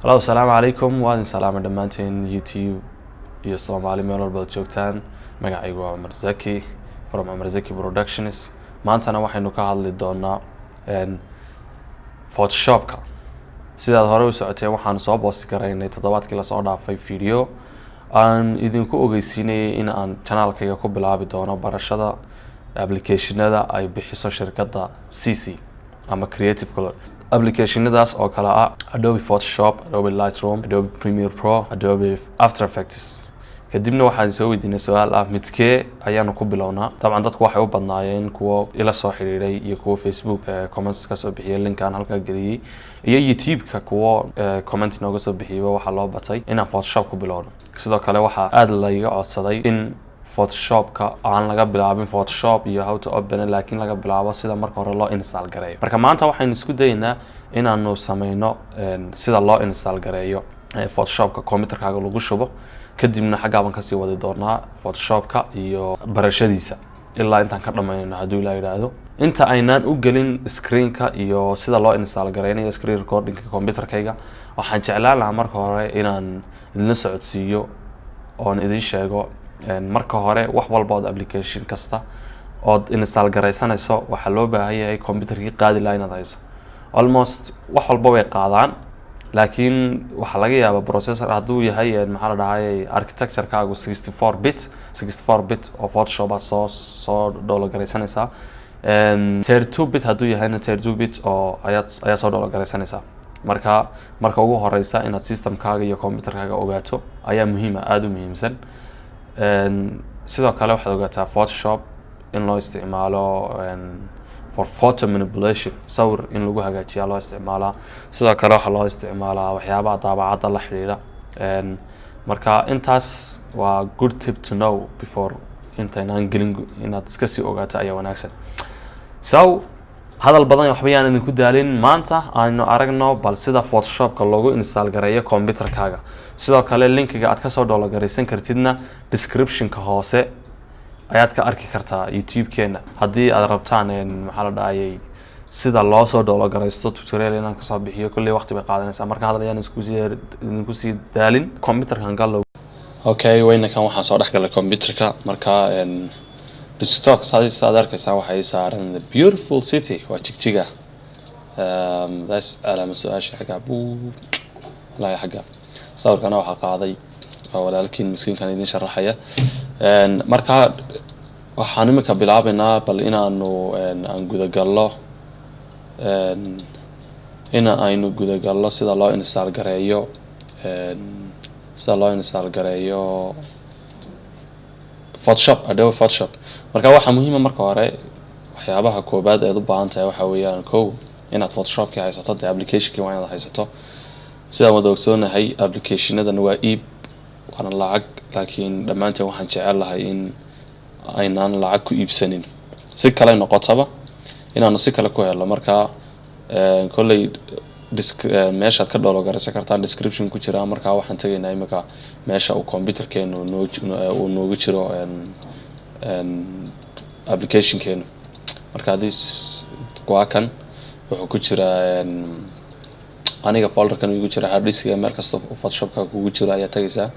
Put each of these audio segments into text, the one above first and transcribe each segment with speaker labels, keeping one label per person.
Speaker 1: Hello, assalamu alaikum. Waa idin salaama dhammaanteen YouTube iyo Soomaali meel walba aad joogtaan. Magacaygu waa Umar Zaki from Umar Zaki Productions. Maantana waxaynu ka hadli doonaa Photoshopka. Sidaad hore u socoteen waxaan soo boosti garaynay toddobaadkii la soo dhaafay video aan idinku ogeysiinayay in aan channelkayga ku bilaabi doono barashada applicationada ay bixiso shirkadda CC ama Creative Color. Applicationadaas oo kala ah Adobe Photoshop, Adobe Lightroom, Adobe Premiere Pro, Adobe After Effects. Kadibna waxaan soo weydiinay su'aal ah midkee ayaanu ku bilownaa. Dabcan dadku waxay u badnaayeen kuwa ila soo xiriiray iyo kuwa Facebook comments ka soo bixiyay linkan halka galiyay iyo YouTube-ka kuwa comment nooga soo bixiyay waxa loo batay inaan Photoshop ku bilowno. Sidoo kale waxa aad la iga codsaday in Photoshopka aan laga bilaabin Photoshop iyo how to open laakiin laga bilaabo sida marka hore loo install gareeyo. Marka maanta waxaynu isku daynaa inaanu sameeyno sida loo install gareeyo Photoshopka computerkaaga lagu shubo kadibna xagaaban ka sii wadi doonaa Photoshopka iyo barashadiisa ilaa intaan ka dhamaynayno haddii la yiraahdo. Inta aynaan u gelin screenka iyo sida loo install gareynayo screen recordingka computerkayga waxaan jeclaan lahaa marka hore inaan idin socodsiiyo oon idin sheego marka hore wax walba oo application kasta oo install gareysanayso waxa loo baahan yahay computerkii qaadi lahayn inaad hayso. Almost wax walba way qaadaan laakiin waxa laga yaabaa processor hadduu yahay maxaa la dhahay architecture-kaagu 64 bit oo Photoshop soo download gareysanaysaa 32 bit hadduu yahayna 32 bit oo ayaa soo download gareysanaysaa. marka ugu horeysa inaad systemkaaga iyo computerkaaga ogaato ayaa muhiim ah, aad u muhiimsan. sidoo kale waxaad ogaataa Photoshop in loo isticmaalo for photo manipulation, sawir in lagu hagaajiyo loo isticmaalaa. sidoo kale waxa loo isticmaalaa waxyaabaha daabacada la xiriira. marka intaas waa good tip to know before intaynaan gelin inaad iska sii ogaato ayaa wanaagsan. So hadal badan waxba yaan idinku daalin, maanta aanu aragno bal sida Photoshopka loogu install gareeyo computerkaaga. sidoo kale linkiga aad ka soo download gareysan kartidna description-ka hoose ayaad ka arki kartaa YouTube-keena haddii aad rabtaan maxaa la dhahay sida loo soo download gareysto tutorial inaan ka soo bixiyo kulli waqti bay qaadanaysaa. marka hadal ayaan idinku sii daalin computerkan gallo. Okay, wayna kan waxaan soo dhaxgalay computerka. marka desktop saad arkaysaa waxay saaran the beautiful city waa Jigjiga. that's alaama su'aasha xaga la xaga sawirkana waxa qaaday walaalkiin miskiinkan idin sharaxaya. marka waxaan imika bilaabaynaa bal inaanu aan guda gallo sida loo install gareeyo Photoshop, Adobe Photoshop. marka waxa muhiim ah marka hore waxyaabaha koobaad ee u baahan tahay waxa weeyaan inaad Photoshopka haysato, application-ka waa inaad haysato. sida wada ogsoonahay applicationadan waa iib waana lacag, laakiin dhammaanteen waxaan jecel lahay in aynaan lacag ku iibsanin si kale noqotaba inaanu si kale ku helo. marka kolley meeshaad ka download gareysan kartaan description ku jira. marka waxaan tagaynaa imika meesha uu computerkeenu noogu jiro application-keenu. marka waa kan wuxuu ku jira aniga folderkan ugu jira hard disk meel kasta Photoshopka kugu jiro ayaa tagaysaa.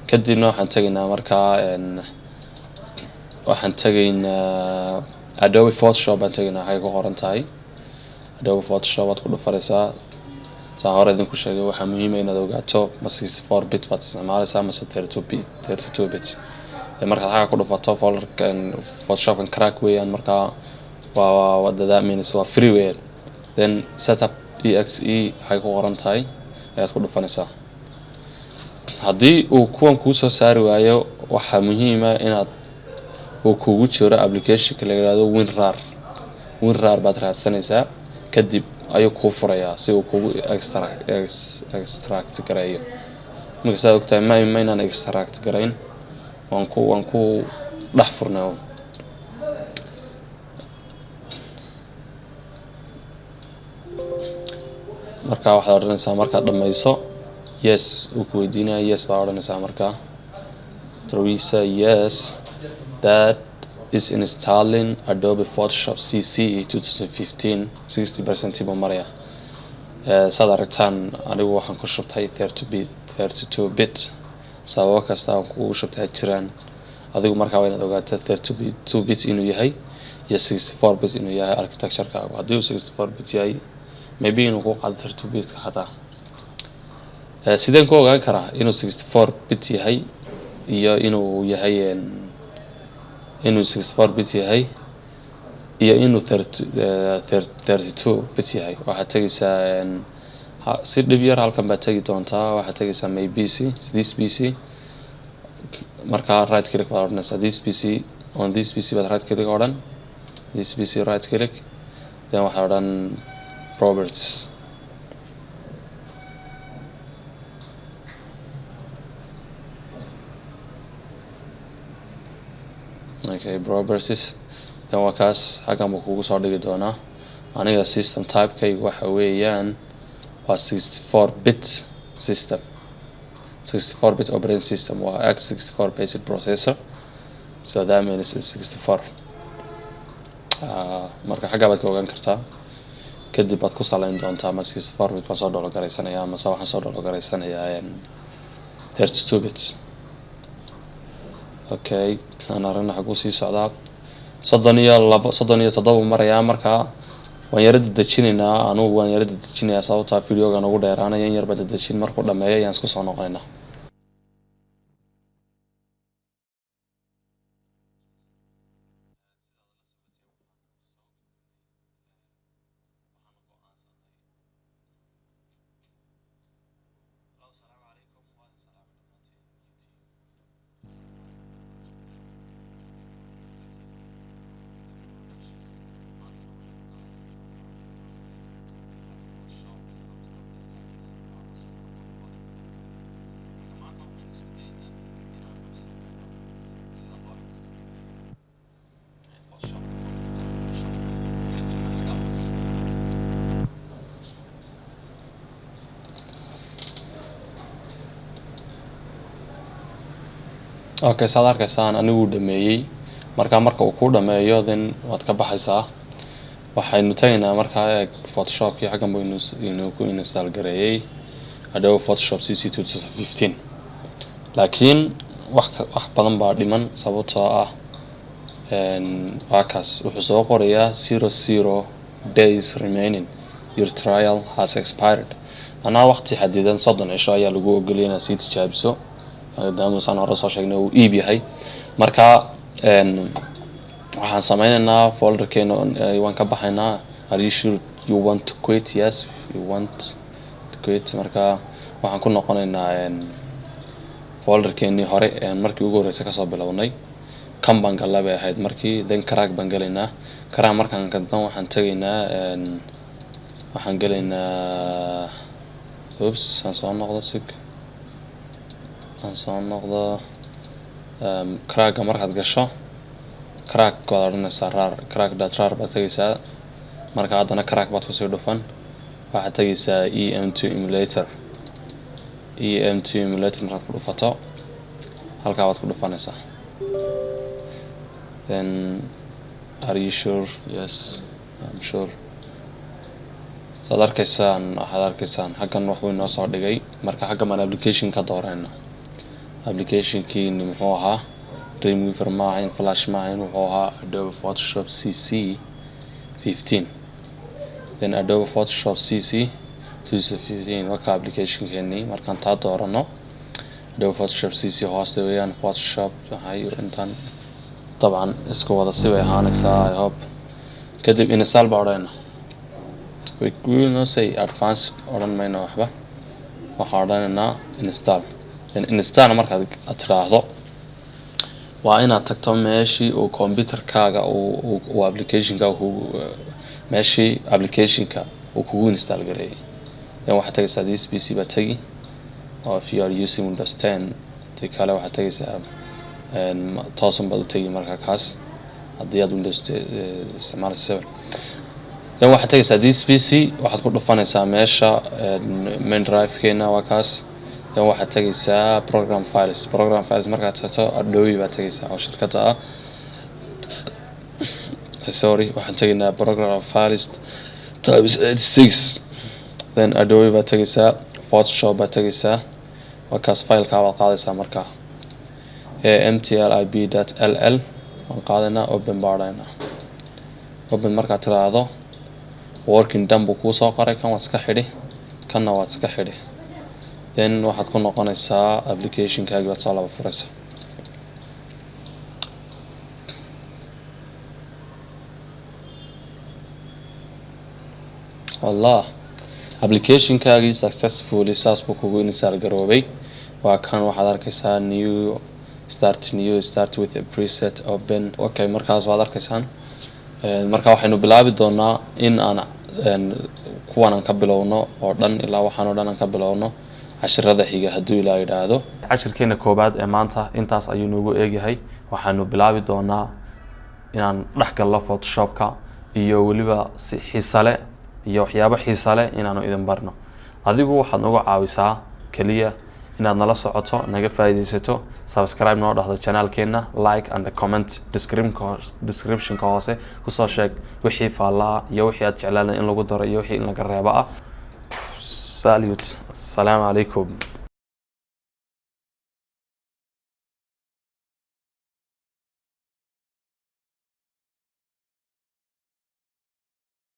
Speaker 1: kadibna waxaan tagaynaa Adobe Photoshop baan tagaynaa waxay ku qoran tahay Adobe Photoshop aad ku dhufaraysaa. saa hore idinku sheegay waxaa muhiim ah inaad ogaato ma 64 bit baad isticmaalaysaa mase 32 bit. markaad xaga ku dhufato folderkan Photoshopkan crack weeyaan. marka waa that means waa freeware then setup exe waxay ku qoran tahay ayaad ku dhufanaysaa. haddii uu kuwan kuu soo saari waayo waxaa muhiim ah inaad uu kugu jiro application-ka la yiraahdo WinRAR baad raadsanaysaa. kadib ayuu kuu furayaa si uu kugu extract gareeyo. marka saad ogtahay ma inaan extract gareyn waan ku dhex furnaa. marka waxaad odhanaysaa markaad dhamayso yes uu ku weydiinaya yes baa odhanaysaa. marka Teresa yes that is installing Adobe Photoshop CC 2015 60% buu maraya. saad aragtaan anigu waxaan ku shubtay 32 bit sababo kasta aan kugu shubtay jiraan adigu markaa waa inaad ogaataa 32 bit inuu yahay iyo 64 bit inuu yahay architecture-kaagu haddii uu 64 bit yahay maybe inuu ku qaado 32 bit-ka xataa sideen ku ogaan karaa inuu 64 bit yahay iyo inuu yahay inuu 64 bit yahay iyo inuu 32 bit yahay waxaad tegaysaa si dhib yar halkan baad tegi doontaa waxaad tegaysaa my pc this pc markaa right click baad odhanaysaa this pc on this pc baad right click odhan this pc right click then waxaad odhan properties okay properties then waa kaas xaggan buu kugu soo dhigi doonaa aniga system type-kaygu waxa weeyaan waa 64 bit system 64 bit operating system waa x64 basic processor so that means it's 64 marka xagga baad ka ogaan kartaa kadib baad ku salayn doontaa ma 64 bit baan soo download-garaysanayaa mase waxaan soo download-garaysanayaa 32 bit okay aan aragna xaguu sii socdaa 37 marayaa markaa waan yara dedejinaynaa anugu waan yara dedejinayaa sababtaa videogan ugu dheeraanaya in yarba dedejin markuu dhameeyo ayaan isku soo noqonaynaa okay saad arkaysaan anigu dhameeyay marka uu ku dhameeyo then waad ka baxaysaa waxaynu tagaynaa markaa photoshop-kii xaggan buu inuu ku install gareeyay Adobe Photoshop CC 2015 laakiin wax badan baa dhiman sababtoo ah waa kaas wuxuu soo qorayaa 00 days remaining your trial has expired anaa waqti xadidan 30 cisho ayaa lagu ogoliyay inaad sii tijaabiso maadaama saan hore soo sheegnay uu iib yahay marka waxaan sameynaynaa folderkeena waan ka baxaynaa are you sure you want to quit yes you want to quit marka waxaan ku noqonaynaa folderkeenii hore markii ugu horreysay kasoo bilownay kan baan galla bay ahayd markii then crack baan galaynaa crack markaan kadban waxaan tegaynaa waxaan galaynaa oops aan soo noqdo sig aan soo noqdo crack markaad gasho crack waad odhanaysaa rar crack.rar baad tegaysaa marka haddana crack baad kusii dhufan waxaad tegaysaa em2 emulator markaad ku dhufato halkaa baad ku dhufanaysaa then are you sure yes I'm sure saad arkaysaan waxaad arkaysaan xaggan wax weyn noo soo dhigay marka xaggan baan application ka doorayna applicationkiini muxuu ahaa Dreamweaver ma ahayn Flash ma ahayn wuxuu ahaa Adobe Photoshop CC 15 then Adobe Photoshop CC 2015 waa ka applicationkeeni markaan taa doorano Adobe Photoshop CC hoosta weeyaan Photoshop waxay intaan طبعا isku wada si way ahaanaysaa I hope kadib install baa odhanayna we will not say advanced odhan mayno waxba waxaan odhanaynaa install then install markaad tiraahdo waa inaad tagto meeshii uu computerkaaga uu applicationka meeshii applicationka uu kugu install gareeyay then waxaad tagaysaa this PC baa tagi or if you are using Windows 10 tii kale waxaad tagaysaa toosan baad u tagi markaa kaas haddii aad Windows isticmaalayso then waxaad tagaysaa this PC waxaad ku dhufanaysaa meesha main drive-keena waa kaas then waxaad tagaysaa program files markaad tagto Adobe baad tagaysaa oo shirkadda ah sorry waxaan tagaynaa program files type 86 then Adobe baad tagaysaa, Photoshop baad tagaysaa, wakaas fileka baad qaadaysaa markaa mtlib.ll waan qaadanaa, open baadhaynaa. Open markaa tiraahdo working done buu kuu soo qoray, kan waad iska xidhi, kanna waad iska xidhi, then waxaad ku noqonaysaa applicationkaagii baad soo laba furaysaa. والله applicationkaagii successfully saas buu kugu install garoobay. waa kan waxaad arkaysaa new start with a preset open. Okay, markaas waad arkaysaan. marka waxaynu bilaabi doonaa in aan kuwan aan ka bilowno oo dhan ilaa waxaan oo dhan aan ka bilowno casharada xiga hadduu ilaa yidhaahdo. cashirkeena koobaad ee maanta intaas ayuu noogu eegyahay. waxaanu bilaabi doonaa inaan dhex galno Photoshopka iyo weliba si xiisale iyo waxyaabo xiisale inaanu idin barno. adigu waxaad nagu caawisaa kaliya inaad nala socoto, naga faa'iideysato, subscribe noo dhahdo channelkeena, like and comment description-ka hoose ku soo sheeg wixii faallaa iyo wixii aad jeclaan in lagu daro iyo wixii in laga reebo ah. Salute. Assalamu alaikum.